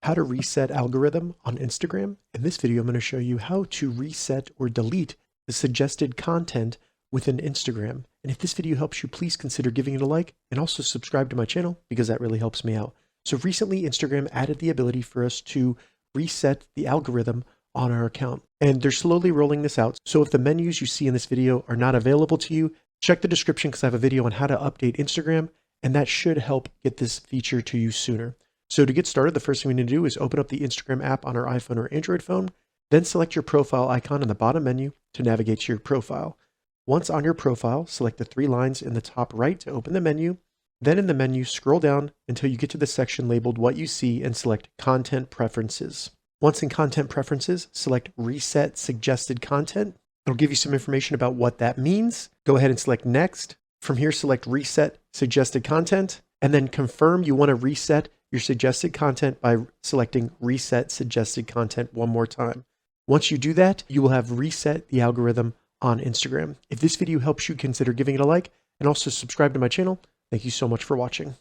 how to reset algorithm on Instagram. In this video, I'm going to show you how to reset or delete the suggested content within Instagram. And if this video helps you, please consider giving it a like and also subscribe to my channel because that really helps me out. So recently, Instagram added the ability for us to reset the algorithm on our account. And they're slowly rolling this out. So if the menus you see in this video are not available to you, check the description because I have a video on how to update Instagram, and that should help get this feature to you sooner. So to get started, the first thing we need to do is open up the Instagram app on our iPhone or Android phone, then select your profile icon in the bottom menu to navigate to your profile. Once on your profile, select the three lines in the top right to open the menu. Then in the menu, scroll down until you get to the section labeled What You See and select Content Preferences. Once in Content Preferences, select Reset Suggested Content. It'll give you some information about what that means. Go ahead and select Next. From here, select Reset Suggested Content, and then confirm you want to reset your suggested content by selecting Reset Suggested Content one more time. Once you do that, you will have reset the algorithm on Instagram. If this video helps you, consider giving it a like and also subscribe to my channel. Thank you so much for watching.